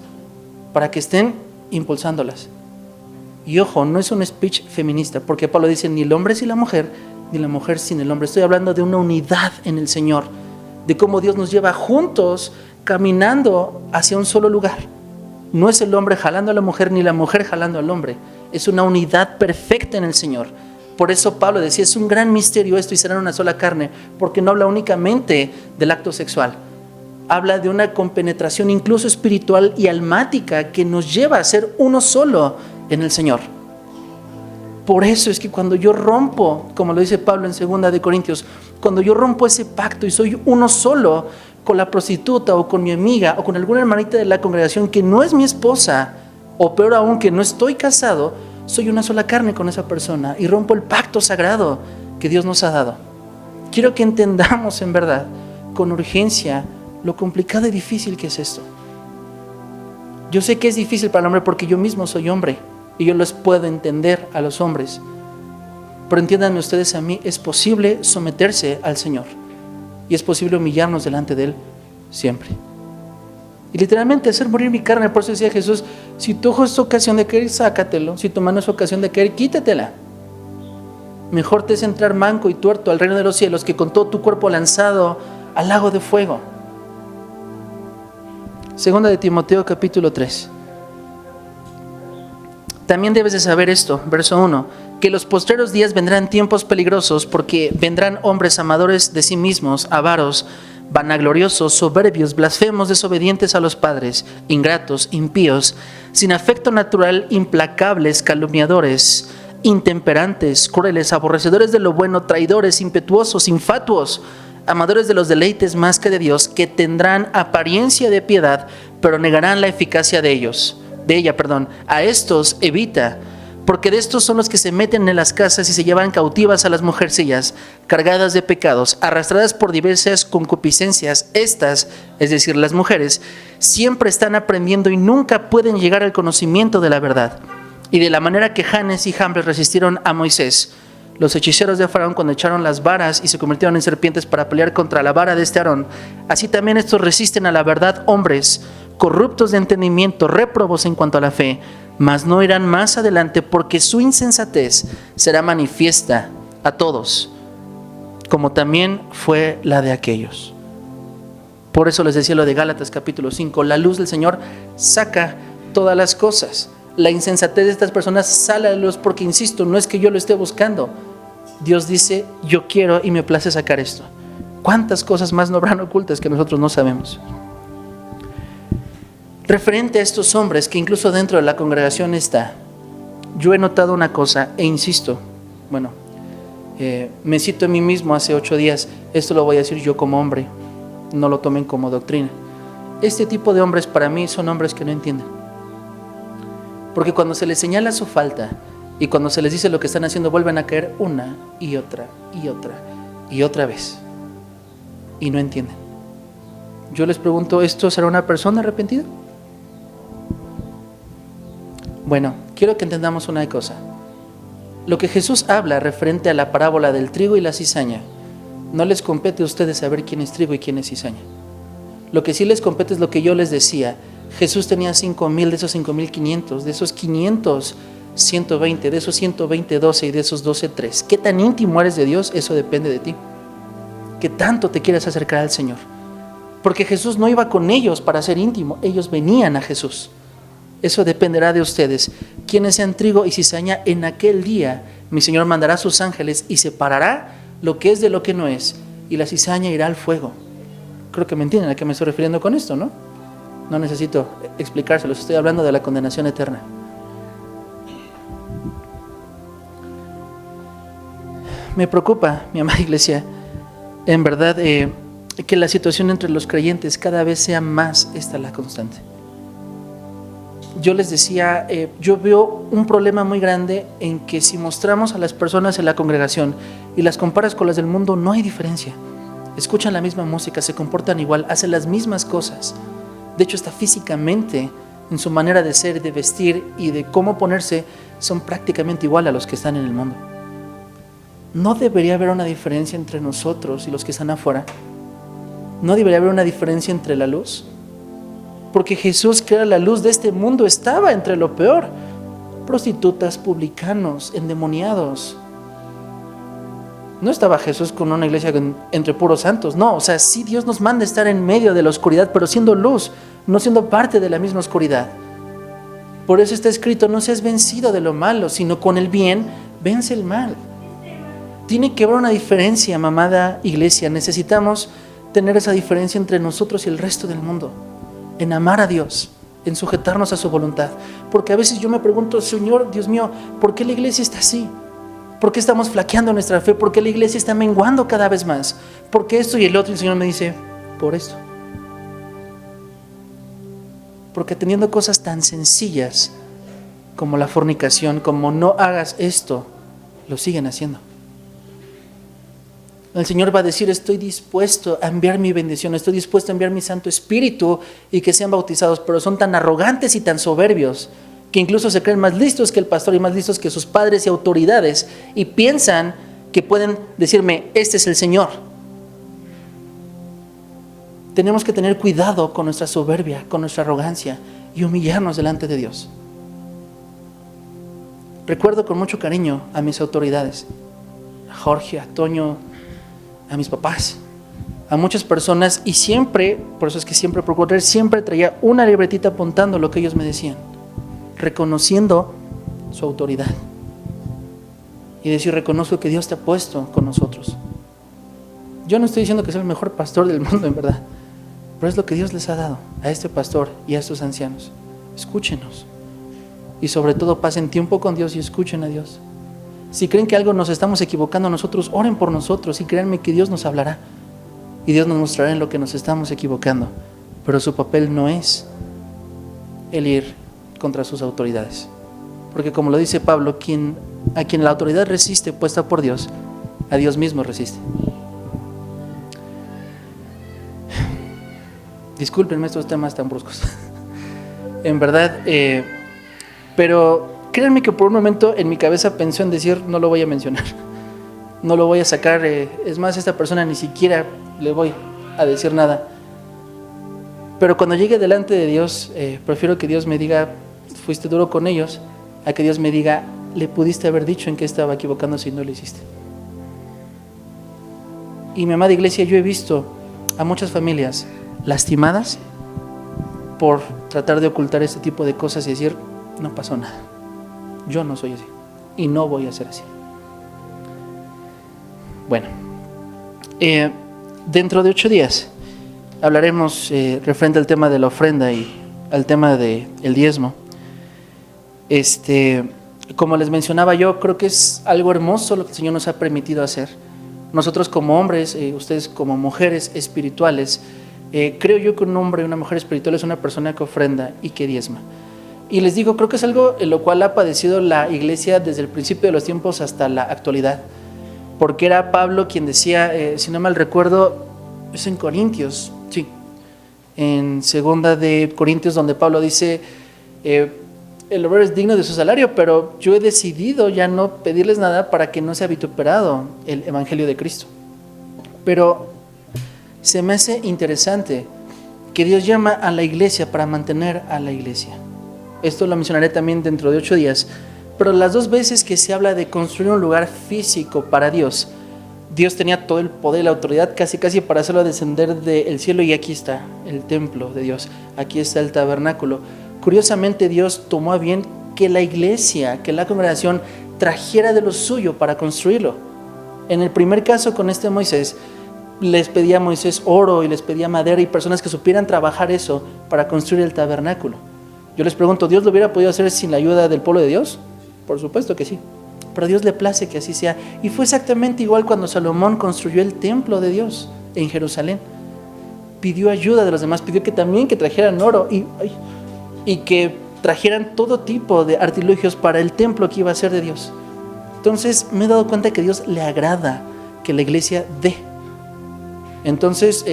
para que estén impulsándolas. Y ojo, no es un speech feminista, porque Pablo dice: ni el hombre sin la mujer, ni la mujer sin el hombre. Estoy hablando de una unidad en el Señor, de cómo Dios nos lleva juntos caminando hacia un solo lugar. No es el hombre jalando a la mujer, ni la mujer jalando al hombre. Es una unidad perfecta en el Señor. Por eso Pablo decía: es un gran misterio esto, y serán una sola carne, porque no habla únicamente del acto sexual. Habla de una compenetración incluso espiritual y almática que nos lleva a ser uno solo en el Señor. Por eso es que cuando yo rompo, como lo dice Pablo en 2 de Corintios, cuando yo rompo ese pacto y soy uno solo con la prostituta o con mi amiga o con alguna hermanita de la congregación que no es mi esposa, o peor aún, que no estoy casado, soy una sola carne con esa persona y rompo el pacto sagrado que Dios nos ha dado. Quiero que entendamos en verdad, con urgencia, lo complicado y difícil que es esto. Yo sé que es difícil para el hombre porque yo mismo soy hombre y yo les puedo entender a los hombres. Pero entiéndanme ustedes a mí, es posible someterse al Señor y es posible humillarnos delante de Él siempre. Y literalmente hacer morir mi carne. Por eso decía Jesús: si tu ojo es ocasión de caer, sácatelo. Si tu mano es ocasión de caer, quítatela. Mejor te es entrar manco y tuerto al reino de los cielos que con todo tu cuerpo lanzado al lago de fuego. 2 de Timoteo capítulo 3. También debes de saber esto, verso 1, que los postreros días vendrán tiempos peligrosos, porque vendrán hombres amadores de sí mismos, avaros, vanagloriosos, soberbios, blasfemos, desobedientes a los padres, ingratos, impíos, sin afecto natural, implacables, calumniadores, intemperantes, crueles, aborrecedores de lo bueno, traidores, impetuosos, infatuos, amadores de los deleites más que de Dios, que tendrán apariencia de piedad, pero negarán la eficacia de ella. A estos evita, porque de estos son los que se meten en las casas y se llevan cautivas a las mujercillas, cargadas de pecados, arrastradas por diversas concupiscencias. Estas, es decir, las mujeres, siempre están aprendiendo y nunca pueden llegar al conocimiento de la verdad. Y de la manera que Janes y Jambres resistieron a Moisés, los hechiceros de Faraón, cuando echaron las varas y se convirtieron en serpientes para pelear contra la vara de este Aarón, así también estos resisten a la verdad, hombres corruptos de entendimiento, réprobos en cuanto a la fe, mas no irán más adelante, porque su insensatez será manifiesta a todos, como también fue la de aquellos. Por eso les decía lo de Gálatas capítulo 5, la luz del Señor saca todas las cosas. La insensatez de estas personas sale a la luz porque, insisto, no es que yo lo esté buscando. Dios dice, yo quiero y me place sacar esto. ¿Cuántas cosas más no habrán ocultas que nosotros no sabemos? Referente a estos hombres que incluso dentro de la congregación está, yo he notado una cosa e insisto, me cito a mí mismo hace 8 días, esto lo voy a decir yo como hombre, no lo tomen como doctrina. Este tipo de hombres para mí son hombres que no entienden. Porque cuando se les señala su falta y cuando se les dice lo que están haciendo, vuelven a caer una y otra y otra y otra vez. Y no entienden. Yo les pregunto, ¿esto será una persona arrepentida? Bueno, quiero que entendamos una cosa. Lo que Jesús habla referente a la parábola del trigo y la cizaña, no les compete a ustedes saber quién es trigo y quién es cizaña. Lo que sí les compete es lo que yo les decía. Jesús tenía 5,000, de esos 5,500, de esos 500, 120, de esos 120, 12 y de esos 12, 3. ¿Qué tan íntimo eres de Dios? Eso depende de ti. ¿Qué tanto te quieres acercar al Señor? Porque Jesús no iba con ellos para ser íntimo, ellos venían a Jesús. Eso dependerá de ustedes. Quienes sean trigo y cizaña, en aquel día mi Señor mandará a sus ángeles y separará lo que es de lo que no es, y la cizaña irá al fuego. Creo que me entienden a qué me estoy refiriendo con esto, ¿no? No necesito explicárselos, estoy hablando de la condenación eterna. Me preocupa, mi amada iglesia, en verdad, que la situación entre los creyentes cada vez sea más esta la constante. Yo les decía, yo veo un problema muy grande en que si mostramos a las personas en la congregación y las comparas con las del mundo, no hay diferencia. Escuchan la misma música, se comportan igual, hacen las mismas cosas. De hecho, hasta físicamente, en su manera de ser, de vestir y de cómo ponerse, son prácticamente igual a los que están en el mundo. ¿No debería haber una diferencia entre nosotros y los que están afuera? ¿No debería haber una diferencia entre la luz? Porque Jesús, que era la luz de este mundo, estaba entre lo peor. Prostitutas, publicanos, endemoniados. No estaba Jesús con una iglesia entre puros santos, no, o sea, sí Dios nos manda estar en medio de la oscuridad, pero siendo luz, no siendo parte de la misma oscuridad. Por eso está escrito, no seas vencido de lo malo, sino con el bien, vence el mal. Tiene que haber una diferencia, amada iglesia, necesitamos tener esa diferencia entre nosotros y el resto del mundo, en amar a Dios, en sujetarnos a su voluntad, porque a veces yo me pregunto, Señor, Dios mío, ¿por qué la iglesia está así? ¿Por qué estamos flaqueando nuestra fe? ¿Por qué la iglesia está menguando cada vez más? ¿Por qué esto y el otro? Y el Señor me dice, por esto. Porque teniendo cosas tan sencillas como la fornicación, como no hagas esto, lo siguen haciendo. El Señor va a decir, estoy dispuesto a enviar mi bendición, estoy dispuesto a enviar mi Santo Espíritu y que sean bautizados, pero son tan arrogantes y tan soberbios que incluso se creen más listos que el pastor y más listos que sus padres y autoridades y piensan que pueden decirme, este es el Señor. Tenemos que tener cuidado con nuestra soberbia, con nuestra arrogancia y humillarnos delante de Dios. Recuerdo con mucho cariño a mis autoridades, a Jorge, a Toño, a mis papás, a muchas personas, y siempre, por eso es que siempre procuré, siempre traía una libretita apuntando lo que ellos me decían, reconociendo su autoridad y decir, reconozco que Dios te ha puesto con nosotros. Yo no estoy diciendo que soy el mejor pastor del mundo, en verdad, pero es lo que Dios les ha dado a este pastor y a estos ancianos. Escúchenos y sobre todo pasen tiempo con Dios y escuchen a Dios. Si creen que algo nos estamos equivocando nosotros, oren por nosotros y créanme que Dios nos hablará y Dios nos mostrará en lo que nos estamos equivocando, pero su papel no es el ir contra sus autoridades, porque como lo dice Pablo, a quien la autoridad resiste puesta por Dios, a Dios mismo resiste. Discúlpenme estos temas tan bruscos en verdad, pero créanme que por un momento en mi cabeza pensó en decir, no lo voy a mencionar, no lo voy a sacar, es más, a esta persona ni siquiera le voy a decir nada. Pero cuando llegue delante de Dios, prefiero que Dios me diga, fuiste duro con ellos, a que Dios me diga, le pudiste haber dicho en qué estaba equivocando si no lo hiciste. Y mi amada iglesia, yo he visto a muchas familias lastimadas por tratar de ocultar este tipo de cosas y decir, no pasó nada, yo no soy así y no voy a ser así. Bueno, dentro de 8 días hablaremos referente al tema de la ofrenda y al tema del diezmo. Como les mencionaba, yo creo que es algo hermoso lo que el Señor nos ha permitido hacer. Nosotros como hombres, ustedes como mujeres espirituales, creo yo que un hombre y una mujer espiritual es una persona que ofrenda y que diezma. Y les digo, creo que es algo en lo cual ha padecido la iglesia desde el principio de los tiempos hasta la actualidad. Porque era Pablo quien decía, si no mal recuerdo, es en Corintios, sí, en 2 de Corintios, donde Pablo dice, el obrero es digno de su salario, pero yo he decidido ya no pedirles nada para que no sea vituperado el evangelio de Cristo. Pero se me hace interesante que Dios llama a la iglesia para mantener a la iglesia. Esto lo mencionaré también dentro de 8 días, pero las 2 veces que se habla de construir un lugar físico para Dios, Dios tenía todo el poder y la autoridad casi para hacerlo descender del cielo, y aquí está el templo de Dios, aquí está el tabernáculo. Curiosamente, Dios tomó a bien que la iglesia, que la congregación trajera de lo suyo para construirlo. En el primer caso con Moisés, les pedía a Moisés oro y les pedía madera y personas que supieran trabajar eso para construir el tabernáculo. Yo les pregunto, ¿Dios lo hubiera podido hacer sin la ayuda del pueblo de Dios? Por supuesto que sí, pero a Dios le place que así sea. Y fue exactamente igual cuando Salomón construyó el templo de Dios en Jerusalén. Pidió ayuda de los demás, pidió que también que trajeran oro y que trajeran todo tipo de artilugios para el templo que iba a ser de Dios. Entonces me he dado cuenta que a Dios le agrada que la iglesia dé. Entonces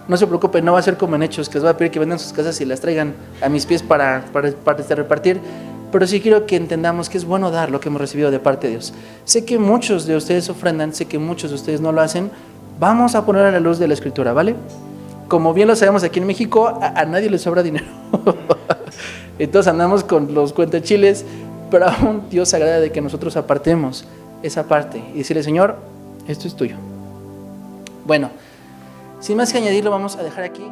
no se preocupen, no va a ser como en Hechos, que les va a pedir que vendan sus casas y las traigan a mis pies para repartir, pero sí quiero que entendamos que es bueno dar lo que hemos recibido de parte de Dios. Sé que muchos de ustedes ofrendan, sé que muchos de ustedes no lo hacen. Vamos a poner a la luz de la Escritura, ¿vale? Como bien lo sabemos, aquí en México a nadie le sobra dinero. Entonces andamos con los cuentachiles, pero aún Dios se agrada de que nosotros apartemos esa parte y decirle, Señor, esto es tuyo. Bueno, sin más que añadir, lo vamos a dejar aquí.